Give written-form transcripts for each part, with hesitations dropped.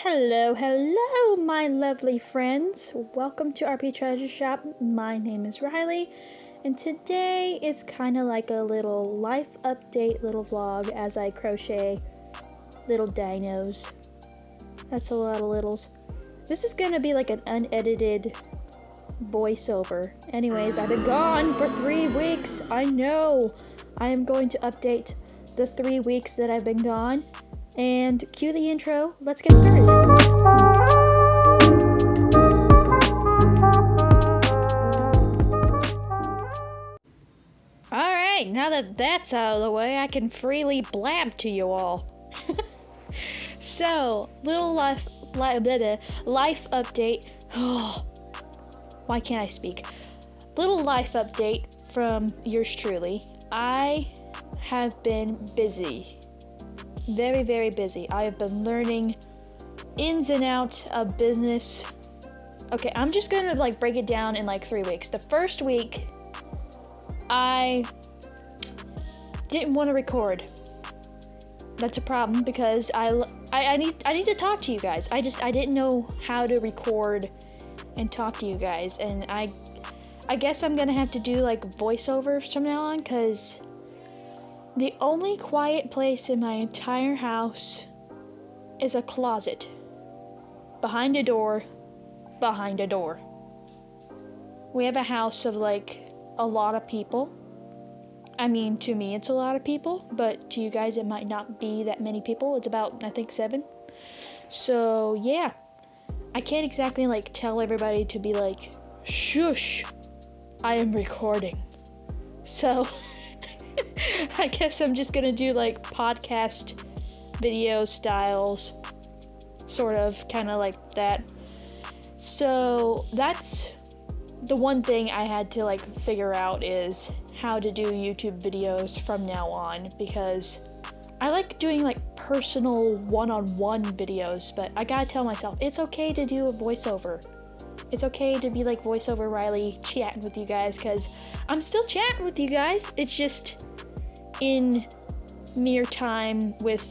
Hello, hello, my lovely friends. Welcome to Rptreasureshop. My name is Riley, and today it's kind of like a little life update, little vlog as I crochet little dinos. That's a lot of littles. This is gonna be like an unedited voiceover. Anyways, I've been gone for 3 weeks. I know. I am going to update the 3 weeks that I've been gone. And cue the intro. Let's get started. Alright, now that that's out of the way, I can freely blab to you all. So, little life update. Oh, why can't I speak? Little life update from yours truly. I have been busy. Very, very busy. I have been learning ins and outs of business. Okay, I'm just gonna break it down in 3 weeks. The first week, I didn't want to record. That's a problem because I need to talk to you guys. I didn't know how to record and talk to you guys, and I guess I'm gonna have to do voiceovers from now on because the only quiet place in my entire house is a closet. Behind a door. We have a house of a lot of people. I mean, to me it's a lot of people, but to you guys it might not be that many people. It's about, I think, 7. So, yeah. I can't exactly tell everybody to be shush, I am recording. So I guess I'm just gonna do podcast video styles, sort of, kind of like that. So that's the one thing I had to figure out is how to do YouTube videos from now on, because I like doing personal one-on-one videos, but I gotta tell myself it's okay to do a voiceover. It's okay to be voiceover Riley chatting with you guys, because I'm still chatting with you guys. It's just in mere time with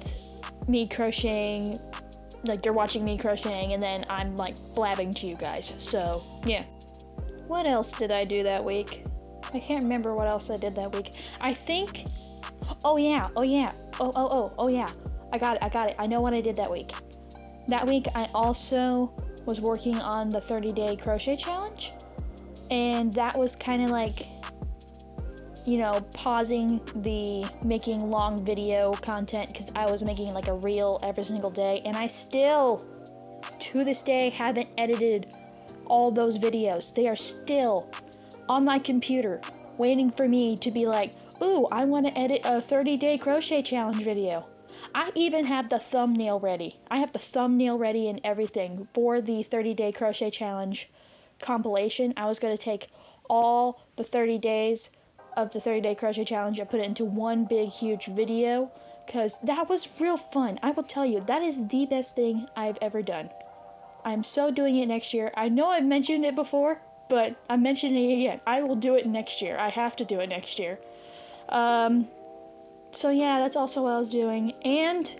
me crocheting, you're watching me crocheting and then I'm blabbing to you guys. So yeah. What else did I do that week? I can't remember what else I did that week. I think, oh yeah. I got it. I know what I did that week. That week I also was working on the 30-day crochet challenge, and that was kind of pausing the making long video content because I was making a reel every single day, and I still, to this day, haven't edited all those videos. They are still on my computer waiting for me to be ooh, I want to edit a 30-day crochet challenge video. I even have the thumbnail ready. I have the thumbnail ready and everything for the 30-day crochet challenge compilation. I was going to take all the 30 days of the 30-day crochet challenge and put it into one big huge video, because that was real fun. I will tell you, that is the best thing I've ever done. I'm so doing it next year. I know I've mentioned it before, but I'm mentioning it again. I will do it next year. I have to do it next year. So yeah, that's also what I was doing. And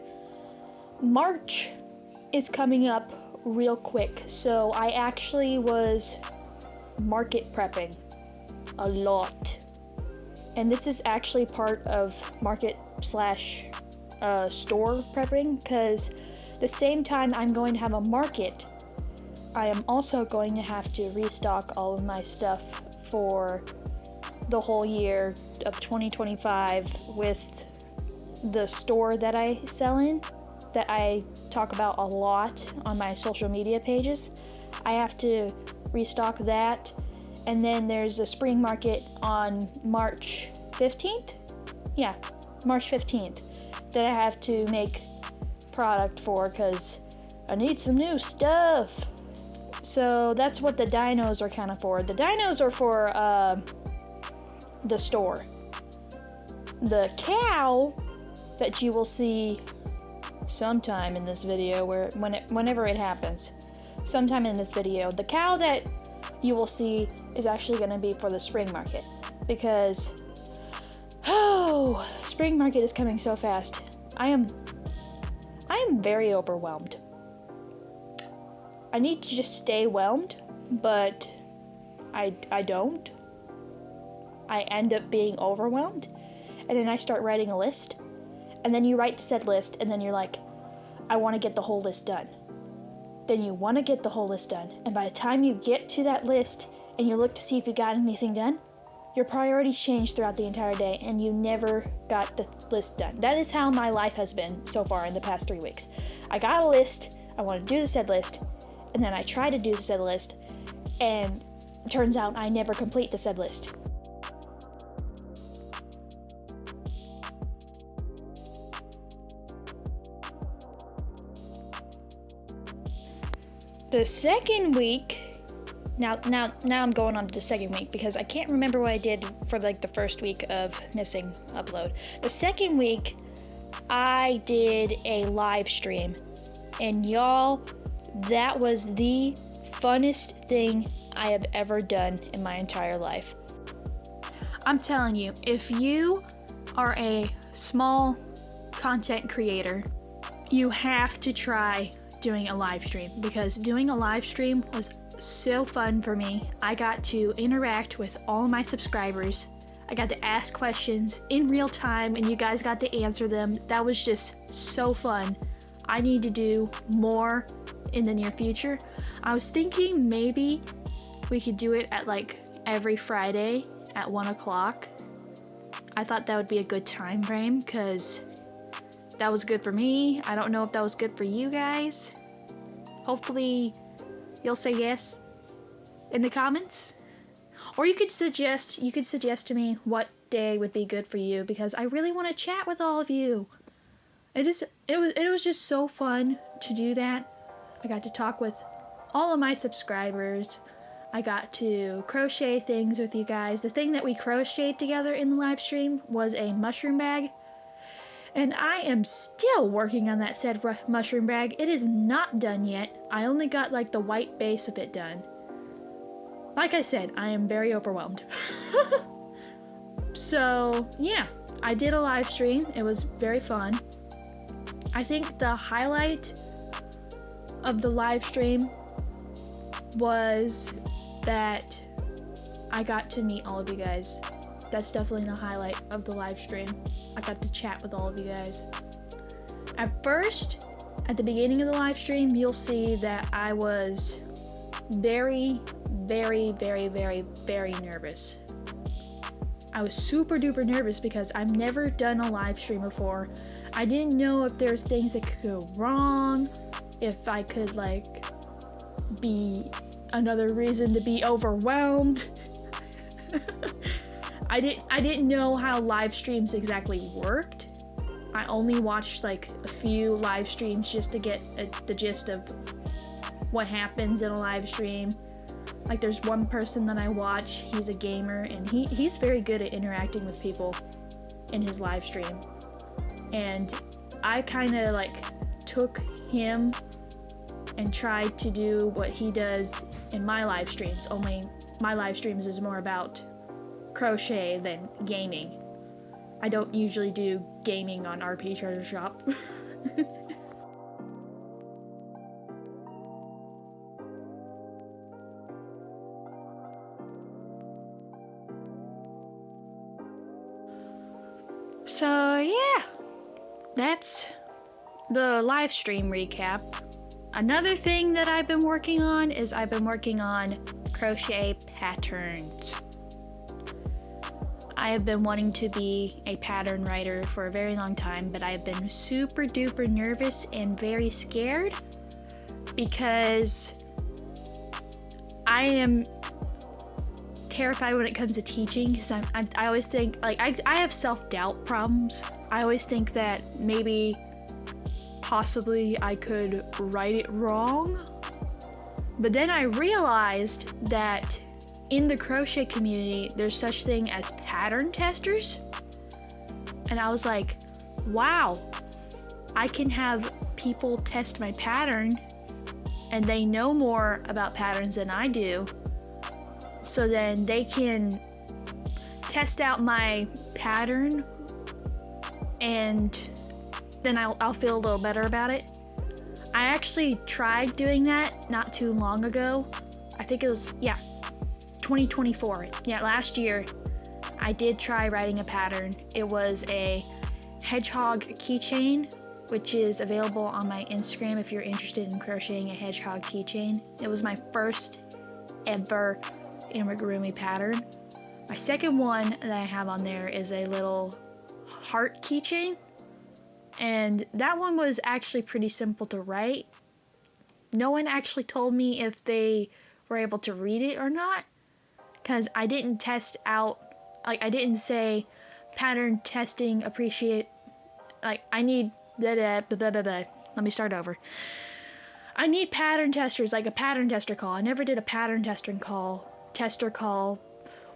March is coming up real quick, so I actually was market prepping a lot. And this is actually part of market / store prepping, because the same time I'm going to have a market, I am also going to have to restock all of my stuff for the whole year of 2025 with the store that I sell in, that I talk about a lot on my social media pages. I have to restock that. And then there's a spring market on March 15th? Yeah, March 15th, that I have to make product for because I need some new stuff. So that's what the dinos are kind of for. The dinos are for the store. The cow that you will see sometime in this video, whenever it happens, sometime in this video, the cow that you will see is actually going to be for the spring market, because spring market is coming so fast. I am very overwhelmed. I need to just stay whelmed, but I don't. I end up being overwhelmed, and then I start writing a list, and then you write said list, and then you're like, I want to get the whole list done. Then you want to get the whole list done, and by the time you get to that list and you look to see if you got anything done, your priorities change throughout the entire day, and you never got the list done. That is how my life has been so far in the past 3 weeks. I got a list, I want to do the said list, and then I try to do the said list, and it turns out I never complete the said list. The second week, now I'm going on to the second week because I can't remember what I did for like the first week of missing upload. The second week, I did a live stream, and y'all, that was the funnest thing I have ever done in my entire life. I'm telling you, if you are a small content creator, you have to try doing a live stream, because doing a live stream was so fun for me. I got to interact with all my subscribers. I got to ask questions in real time, and you guys got to answer them. That was just so fun. I need to do more in the near future. I was thinking maybe we could do it at like every Friday at 1 o'clock. I thought that would be a good time frame because that was good for me. I don't know if that was good for you guys. Hopefully you'll say yes in the comments. Or you could suggest to me what day would be good for you, because I really want to chat with all of you. It was just so fun to do that. I got to talk with all of my subscribers. I got to crochet things with you guys. The thing that we crocheted together in the live stream was a mushroom bag. And I am still working on that said mushroom bag. It is not done yet. I only got like the white base of it done. Like I said, I am very overwhelmed. So yeah, I did a live stream. It was very fun. I think the highlight of the live stream was that I got to meet all of you guys. That's definitely the highlight of the live stream. I got to chat with all of you guys. At first, at the beginning of the live stream, you'll see that I was very, very, very, very, very nervous. I was super duper nervous because I've never done a live stream before. I didn't know if there's things that could go wrong, if I could like be another reason to be overwhelmed. I didn't know how live streams exactly worked. I only watched like a few live streams just to get the gist of what happens in a live stream. Like there's one person that I watch, he's a gamer, and he's very good at interacting with people in his live stream. And I kind of like took him and tried to do what he does in my live streams, only my live streams is more about crochet than gaming. I don't usually do gaming on Rptreasureshop. So yeah, that's the live stream recap. Another thing that I've been working on is I've been working on crochet patterns. I have been wanting to be a pattern writer for a very long time, but I've been super duper nervous and very scared because I am terrified when it comes to teaching, because I always think, like, I have self-doubt problems. I always think that maybe possibly I could write it wrong. But then I realized that in the crochet community, there's such thing as pattern testers. And I was like, wow, I can have people test my pattern and they know more about patterns than I do. So then they can test out my pattern and then I'll feel a little better about it. I actually tried doing that not too long ago. I think it was, 2024. Yeah, last year I did try writing a pattern. It was a hedgehog keychain, which is available on my Instagram if you're interested in crocheting a hedgehog keychain. It was my first ever amigurumi pattern. My second one that I have on there is a little heart keychain, and that one was actually pretty simple to write. No one actually told me if they were able to read it or not, because I didn't test out, like I didn't say pattern testing appreciate, like I need blah, blah, blah, blah, blah, blah. Let me start over. I need pattern testers, like a pattern tester call. I never did a pattern tester call.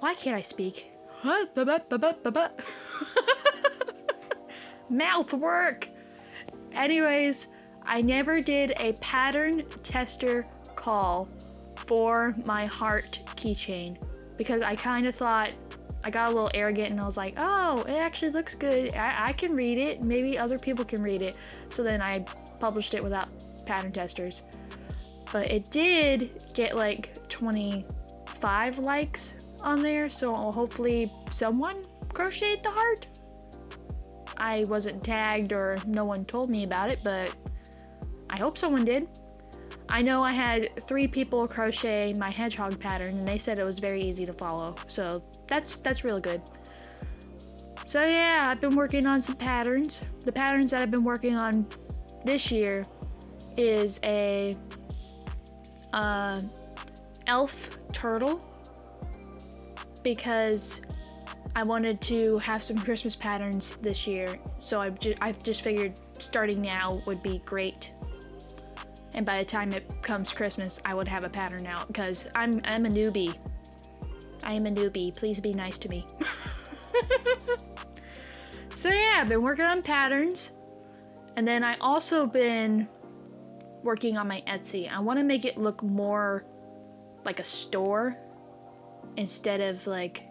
Why can't I speak? Mouth work. Anyways, I never did a pattern tester call for my heart keychain because I kind of thought, I got a little arrogant and I was like, oh, it actually looks good. I can read it. Maybe other people can read it. So then I published it without pattern testers. But it did get like 25 likes on there. So hopefully someone crocheted the heart. I wasn't tagged or no one told me about it, but I hope someone did. I know I had 3 people crochet my hedgehog pattern and they said it was very easy to follow. So that's really good. So yeah, I've been working on some patterns. The patterns that I've been working on this year is a elf turtle, because I wanted to have some Christmas patterns this year. So I've just figured starting now would be great. And by the time it comes Christmas, I would have a pattern out, because I'm a newbie. I am a newbie. Please be nice to me. So yeah, I've been working on patterns. And then I also been working on my Etsy. I want to make it look more like a store instead of like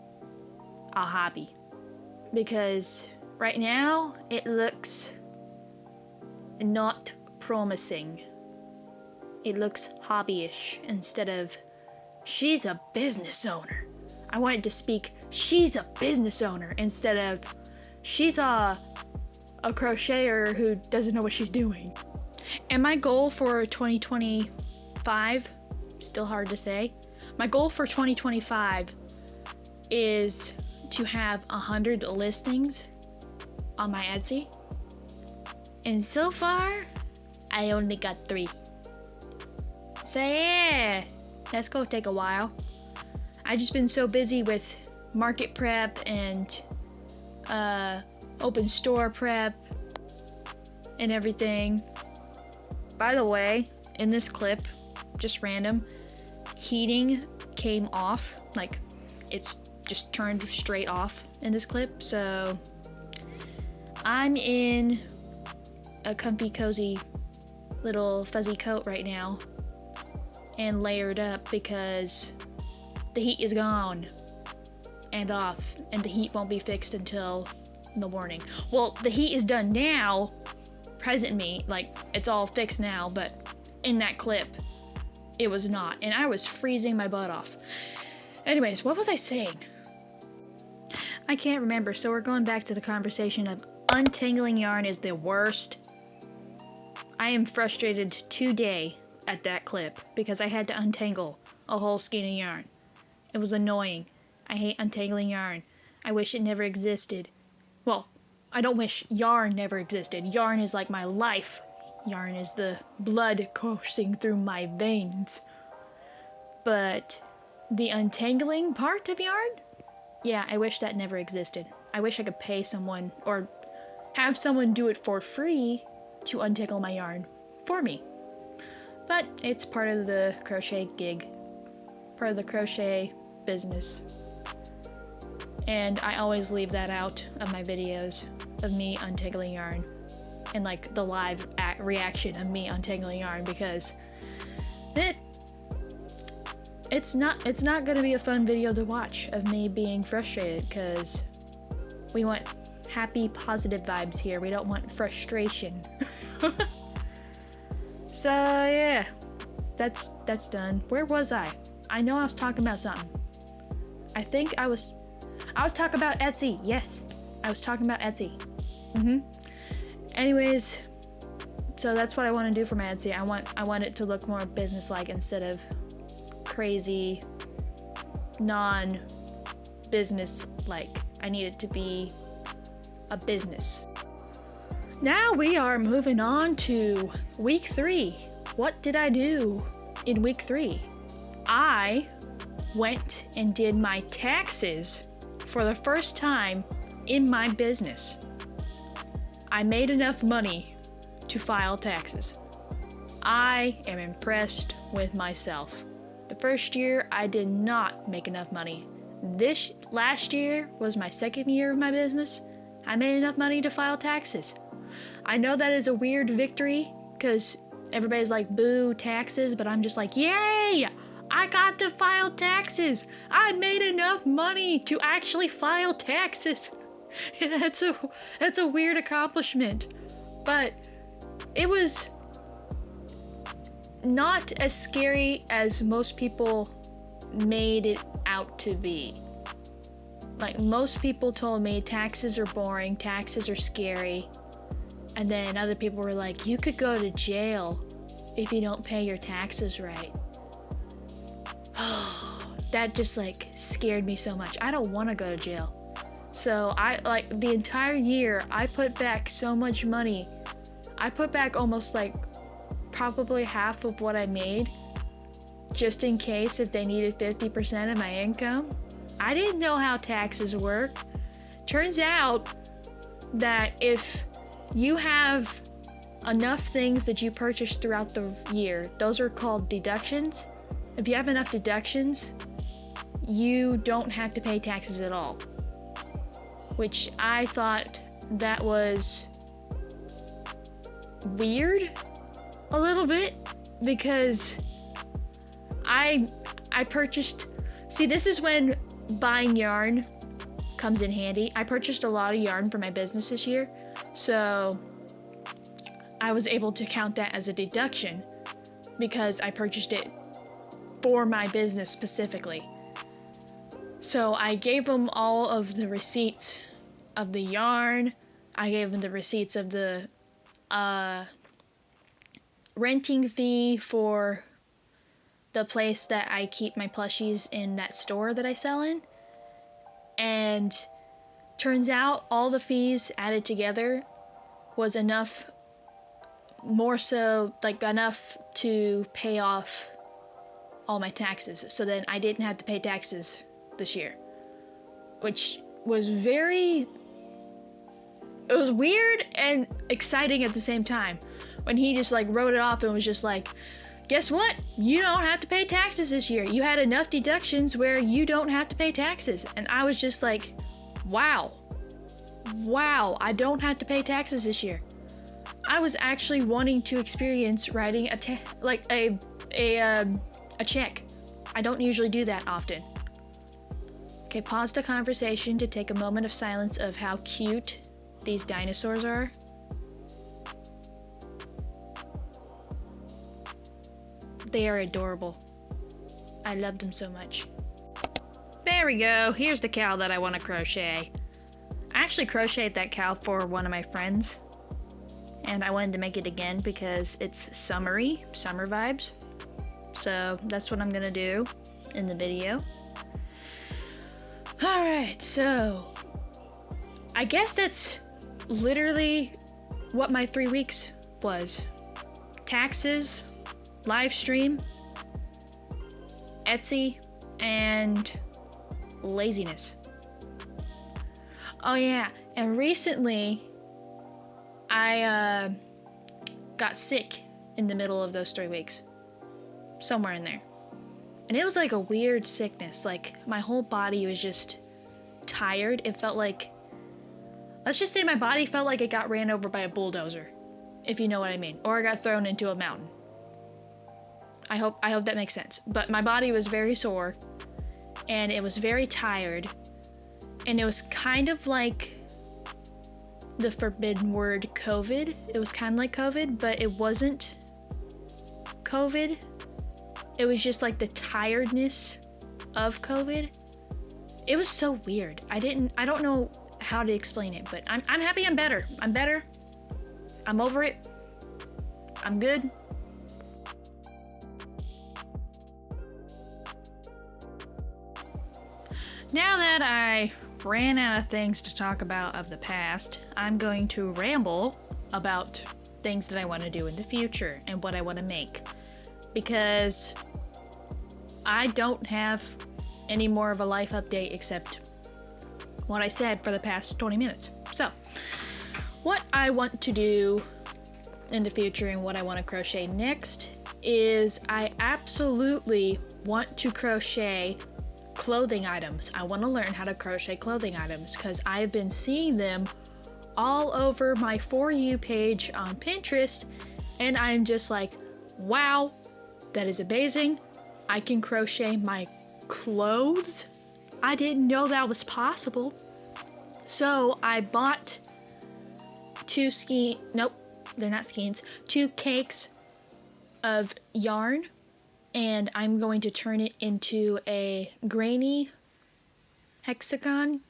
a hobby. Because right now it looks not promising. It looks hobbyish instead of she's a business owner. I wanted to speak she's a business owner instead of she's a crocheter who doesn't know what she's doing. And my goal for 2025, still hard to say, my goal for 2025 is to have 100 listings on my Etsy. And so far, I only got 3. So yeah, that's gonna take a while. I just been so busy with market prep and open store prep and everything. By the way, in this clip, just random, heating came off, like it's just turned straight off in this clip. So I'm in a comfy, cozy little fuzzy coat right now and layered up because the heat is gone and off, and the heat won't be fixed until the morning. Well, the heat is done now, present me, like it's all fixed now, but in that clip it was not, and I was freezing my butt off. Anyways, what was I saying? I can't remember. So we're going back to the conversation of untangling yarn is the worst. I am frustrated today at that clip because I had to untangle a whole skein of yarn. It was annoying. I hate untangling yarn. I wish it never existed. Well, I don't wish yarn never existed. Yarn is like my life. Yarn is the blood coursing through my veins. But the untangling part of yarn? Yeah, I wish that never existed. I wish I could pay someone or have someone do it for free to untangle my yarn for me. But it's part of the crochet gig. Part of the crochet business. And I always leave that out of my videos of me untangling yarn and like the live reaction of me untangling yarn, because it's not gonna be a fun video to watch of me being frustrated, because we want happy, positive vibes here. We don't want frustration. So yeah, that's done. Where was I? I know I was talking about something. I think I was talking about Etsy. Yes, I was talking about Etsy. Anyways, so that's what I want to do for my Etsy. I want it to look more business-like instead of crazy non-business-like. I need it to be a business. Now we are moving on to week 3. What did I do in week 3? I went and did my taxes for the first time in my business. I made enough money to file taxes. I am impressed with myself. The first year I did not make enough money. This last year was my second year of my business. I made enough money to file taxes. I know that is a weird victory because everybody's like, boo, taxes, but I'm just like, yay! I got to file taxes! I made enough money to actually file taxes! That's a weird accomplishment. But it was not as scary as most people made it out to be. Like, most people told me taxes are boring, taxes are scary. And then other people were like, you could go to jail if you don't pay your taxes right. That just like scared me so much. I don't want to go to jail. So the entire year, I put back so much money. I put back almost like probably half of what I made, just in case if they needed 50% of my income. I didn't know how taxes work. Turns out that if you have enough things that you purchase throughout the year, those are called deductions. If you have enough deductions, you don't have to pay taxes at all. Which I thought that was weird a little bit, because I purchased, see, this is when buying yarn comes in handy. I purchased a lot of yarn for my business this year, so I was able to count that as a deduction because I purchased it for my business specifically. So I gave them all of the receipts of the yarn. I gave them the receipts of the renting fee for the place that I keep my plushies in, that store that I sell in. And turns out all the fees added together was enough, more so like enough to pay off all my taxes. So then I didn't have to pay taxes this year, which was it was weird and exciting at the same time. When he just like wrote it off and was just like, guess what? You don't have to pay taxes this year. You had enough deductions where you don't have to pay taxes. And I was just like, wow, I don't have to pay taxes this year. I was actually wanting to experience writing a check. I don't usually do that often. Okay, pause the conversation to take a moment of silence of how cute these dinosaurs are. They are adorable. I love them so much. There we go. Here's the cow that I want to crochet. I actually crocheted that cow for one of my friends, and I wanted to make it again because it's summer vibes. So that's what I'm gonna do in the video. Alright, so I guess that's literally what my 3 weeks was. Taxes, live stream, Etsy, and laziness. Oh yeah, and recently I got sick in the middle of those 3 weeks. Somewhere in there. And it was like a weird sickness. Like, my whole body was just tired. It felt like, let's just say my body felt like it got ran over by a bulldozer, if you know what I mean. Or I got thrown into a mountain. I hope that makes sense. But my body was very sore, and it was very tired, and it was kind of like the forbidden word COVID. It was kind of like COVID, but it wasn't COVID. It was just like the tiredness of COVID. It was so weird. I don't know how to explain it, but I'm happy I'm better. I'm better. I'm over it. I'm good. Now that I ran out of things to talk about of the past, I'm going to ramble about things that I want to do in the future and what I want to make. Because I don't have any more of a life update except what I said for the past 20 minutes. So, what I want to do in the future and what I want to crochet next is I absolutely want to crochet clothing items. I want to learn how to crochet clothing items because I've been seeing them all over my For You page on Pinterest, and I'm just like, wow, that is amazing. I can crochet my clothes. I didn't know that was possible. So I bought two cakes of yarn, and I'm going to turn it into a granny hexagon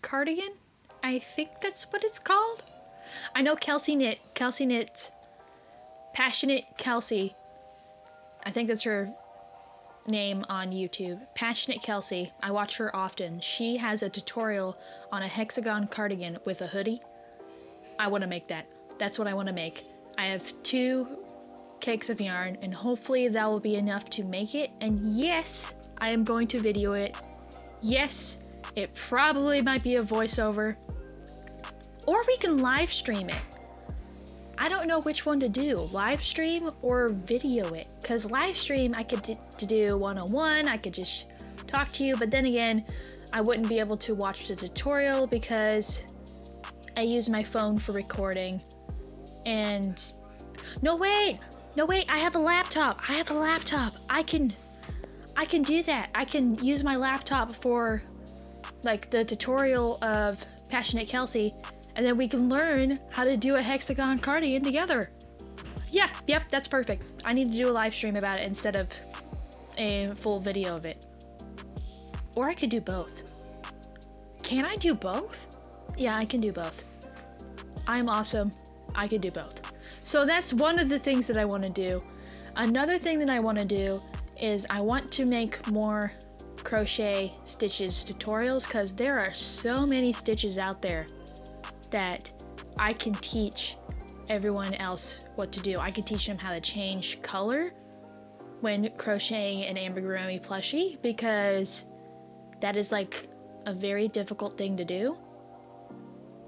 cardigan. I think that's what it's called. I know Kelsey knit, Passionate Kelsey. I think that's her name on YouTube. Passionate Kelsey. I watch her often. She has a tutorial on a hexagon cardigan with a hoodie. I want to make that. That's what I want to make. I have 2 cakes of yarn, and hopefully that will be enough to make it. And yes, I am going to video it. Yes, it probably might be a voiceover, or we can live stream it. I don't know which one to do, live stream or video it, because live stream I could do one-on-one. I could just talk to you, but then again, I wouldn't be able to watch the tutorial because I use my phone for recording. And no wait, I have a laptop. I can do that. I can use my laptop for like the tutorial of Passionate Kelsey, and then we can learn how to do a hexagon cardigan together. Yep, that's perfect. I need to do a live stream about it instead of a full video of it. Or I could do both. Can I do both? Yeah, I can do both. I'm awesome. I could do both. So that's one of the things that I want to do. Another thing that I want to do is I want to make more crochet stitches tutorials, because there are so many stitches out there that I can teach everyone else what to do. I can teach them how to change color when crocheting an amigurumi plushie, because that is like a very difficult thing to do,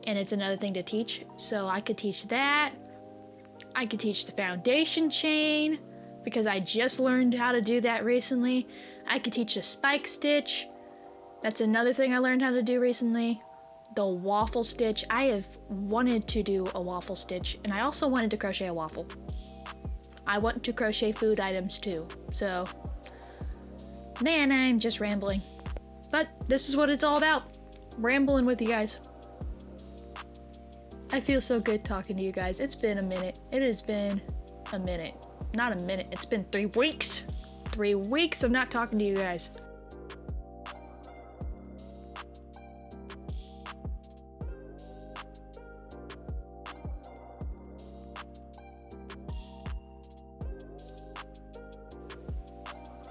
and it's another thing to teach. So I could teach that. I could teach the foundation chain, because I just learned how to do that recently. I could teach a spike stitch. That's another thing I learned how to do recently. The waffle stitch. I have wanted to do a waffle stitch, and I also wanted to crochet a waffle. I want to crochet food items too. So, man, I'm just rambling. But this is what it's all about. Rambling with you guys. I feel so good talking to you guys. It's been a minute. It has been a minute. Not a minute. It's been 3 weeks. 3 weeks of not talking to you guys.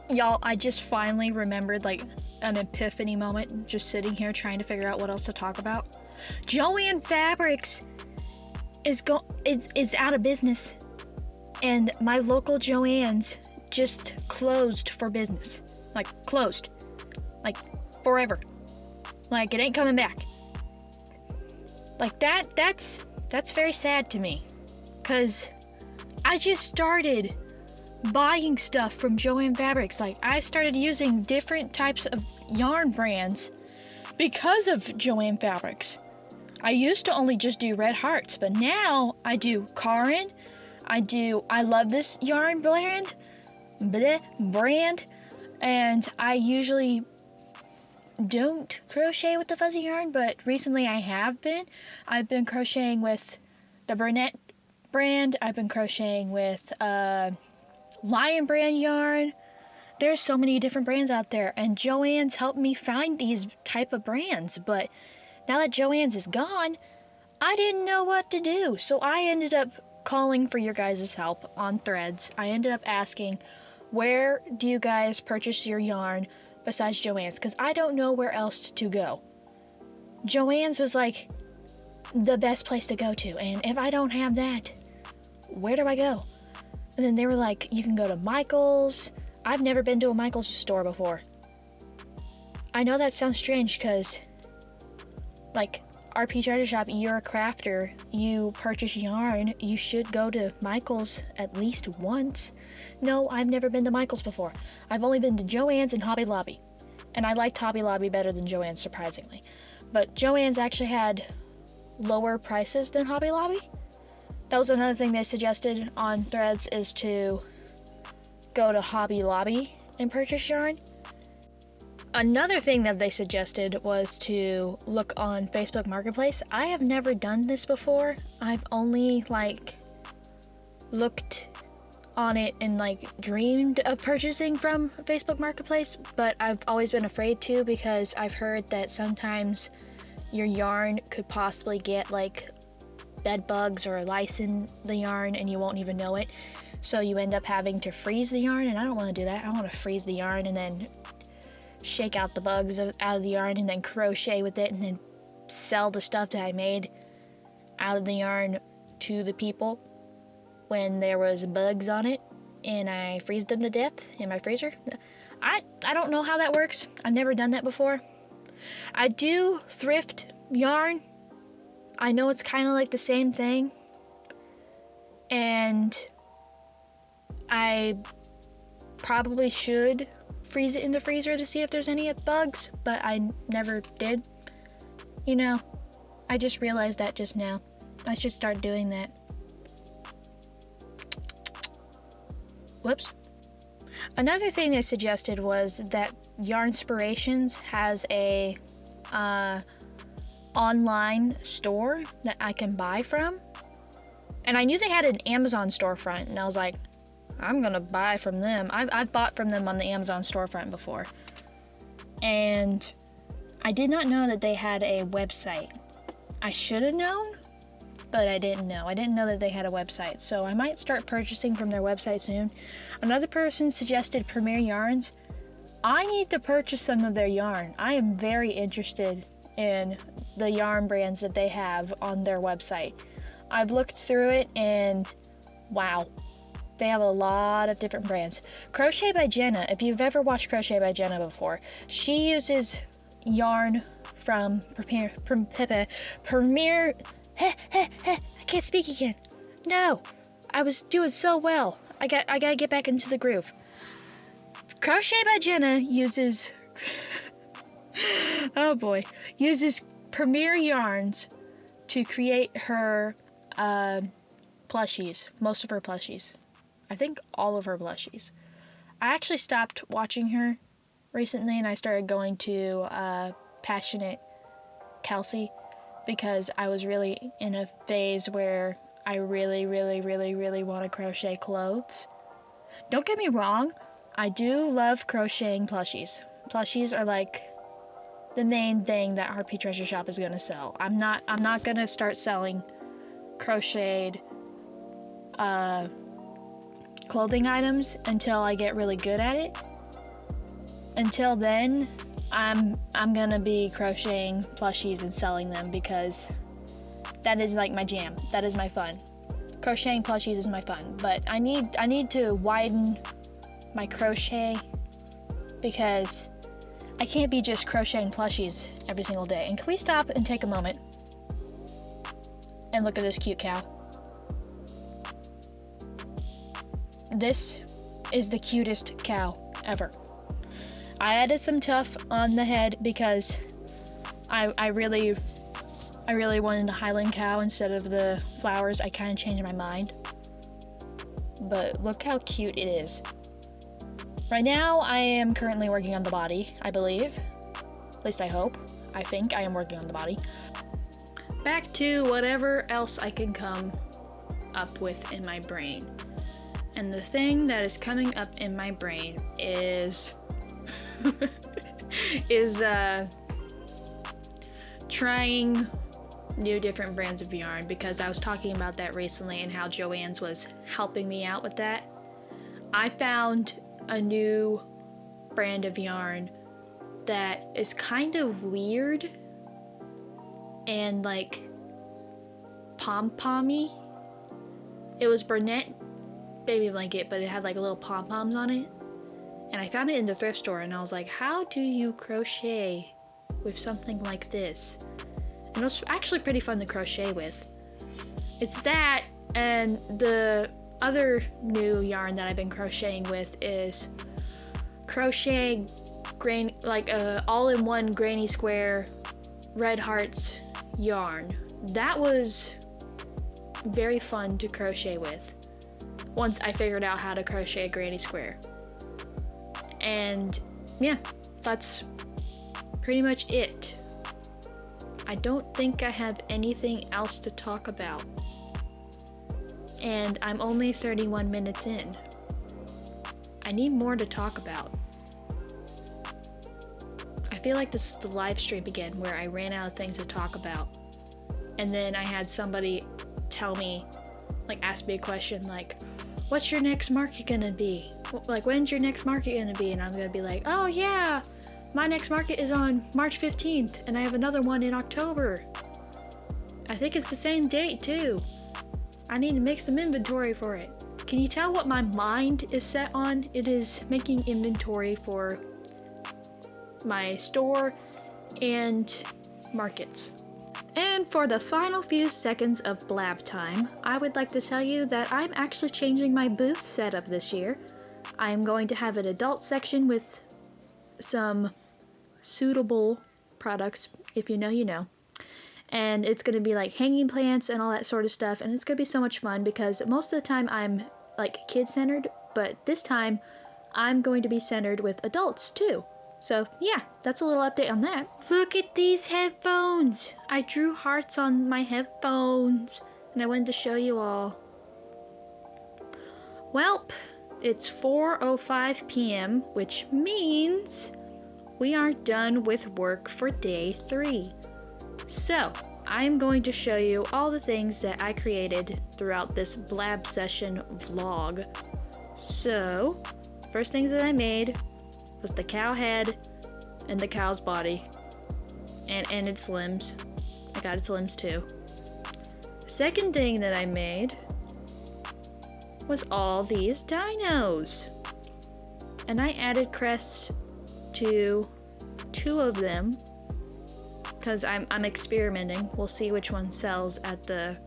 Y'all, I just finally remembered, like, an epiphany moment, just sitting here trying to figure out what else to talk about. Joann Fabrics is out of business, and my local Joann's just closed for business. Like, closed. Like, forever. Like, it ain't coming back. Like, that's very sad to me, because I just started buying stuff from Joann Fabrics. Like, I started using different types of yarn brands because of Joann Fabrics. I used to only just do Red Hearts, but now I do Karin. I love this yarn brand, and I usually don't crochet with the fuzzy yarn, but recently I have been. I've been crocheting with the Burnett brand. I've been crocheting with Lion brand yarn. There's so many different brands out there, and Joann's helped me find these type of brands, but now that Joann's is gone, I didn't know what to do. So I ended up calling for your guys' help on Threads. I ended up asking, where do you guys purchase your yarn besides Joann's? Because I don't know where else to go. Joann's was like the best place to go to, and if I don't have that, where do I go? And then they were like, you can go to Michael's. I've never been to a Michael's store before. I know that sounds strange because, like, Rptreasureshop, you're a crafter, you purchase yarn, you should go to Michael's at least once. No, I've never been to Michael's before. I've only been to Joann's and Hobby Lobby. And I liked Hobby Lobby better than Joann's, surprisingly. But Joann's actually had lower prices than Hobby Lobby. That was another thing they suggested on Threads, is to go to Hobby Lobby and purchase yarn. Another thing that they suggested was to look on Facebook Marketplace. I have never done this before. I've only looked on it and dreamed of purchasing from Facebook Marketplace, but I've always been afraid to because I've heard that sometimes your yarn could possibly get bed bugs or lice in the yarn and you won't even know it. So you end up having to freeze the yarn, and I don't want to do that. I want to freeze the yarn and then shake out the bugs out of the yarn and then crochet with it and then sell the stuff that I made out of the yarn to the people when there was bugs on it and I freeze them to death in my freezer. I don't know how that works. I've never done that before. I do thrift yarn. I know it's kind of like the same thing, and I probably should freeze it in the freezer to see if there's any bugs, but I never did. You know, I just realized that just now. I should start doing that. Whoops. Another thing they suggested was that Yarnspirations has a online store that I can buy from. And I knew they had an Amazon storefront, and I was like, I'm gonna buy from them. I've bought from them on the Amazon storefront before. And I did not know that they had a website. I should have known, but I didn't know. I didn't know that they had a website, so I might start purchasing from their website soon. Another person suggested Premier Yarns. I need to purchase some of their yarn. I am very interested in the yarn brands that they have on their website. I've looked through it and wow, they have a lot of different brands. Crochet by Jenna, if you've ever watched Crochet by Jenna before, she uses yarn from Premier. I can't speak again. No, I was doing so well. I gotta get back into the groove. Crochet by Jenna uses oh boy, uses Premier yarns to create her plushies, most of her plushies. I think all of her plushies. I actually stopped watching her recently and I started going to Passionate Kelsey because I was really in a phase where I really want to crochet clothes. Don't get me wrong, I do love crocheting plushies. Plushies are like the main thing that Rptreasureshop is gonna sell. I'm not gonna start selling crocheted clothing items until I get really good at it. Until then, I'm gonna be crocheting plushies and selling them because that is like my jam. That is my fun. Crocheting plushies is my fun, but I need to widen my crochet because I can't be just crocheting plushies every single day. And can we stop and take a moment and look at this cute cow? This is the cutest cow ever. I added some tuff on the head because I really wanted the Highland cow instead of the flowers. I kind of changed my mind. But look how cute it is. Right now, I am currently working on the body, I believe. At least I hope. I think I am working on the body. Back to whatever else I can come up with in my brain. And the thing that is coming up in my brain is trying new different brands of yarn, because I was talking about that recently and how Joann's was helping me out with that. I found a new brand of yarn that is kind of weird and like pom-pommy. It was Burnett baby blanket, but it had like little pom-poms on it. And I found it in the thrift store and I was like, how do you crochet with something like this? And it was actually pretty fun to crochet with. It's that, and the other new yarn that I've been crocheting with is crochet grain, like a all-in-one granny square red hearts yarn. That was very fun to crochet with once I figured out how to crochet a granny square. And yeah, that's pretty much it. I don't think I have anything else to talk about. And I'm only 31 minutes in. I need more to talk about. I feel like this is the live stream again where I ran out of things to talk about. And then I had somebody tell me, like ask me a question like, what's your next market gonna be? Like, when's your next market gonna be? And I'm gonna be like, oh yeah, my next market is on March 15th, and I have another one in October. I think it's the same date too. I need to make some inventory for it. Can you tell what my mind is set on? It is making inventory for my store and markets. And for the final few seconds of blab time, I would like to tell you that I'm actually changing my booth setup this year. I'm going to have an adult section with some suitable products, if you know, you know. And it's going to be like hanging plants and all that sort of stuff, and it's going to be so much fun because most of the time I'm like kid-centered, but this time I'm going to be centered with adults too. So yeah, that's a little update on that. Look at these headphones! I drew hearts on my headphones, and I wanted to show you all. Welp, it's 4:05 p.m., which means we are done with work for day 3. So, I'm going to show you all the things that I created throughout this blab session vlog. So, first things that I made was the cow head and the cow's body and its limbs. I got its limbs too. Second thing that I made was all these dinos. And I added crests to 2 of them because I'm experimenting. We'll see which one sells at the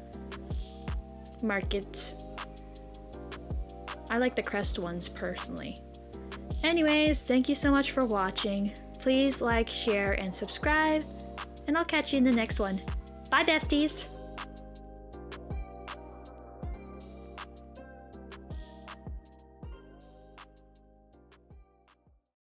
market. I like the crest ones personally. Anyways, thank you so much for watching. Please like, share, and subscribe, and I'll catch you in the next one. Bye, besties!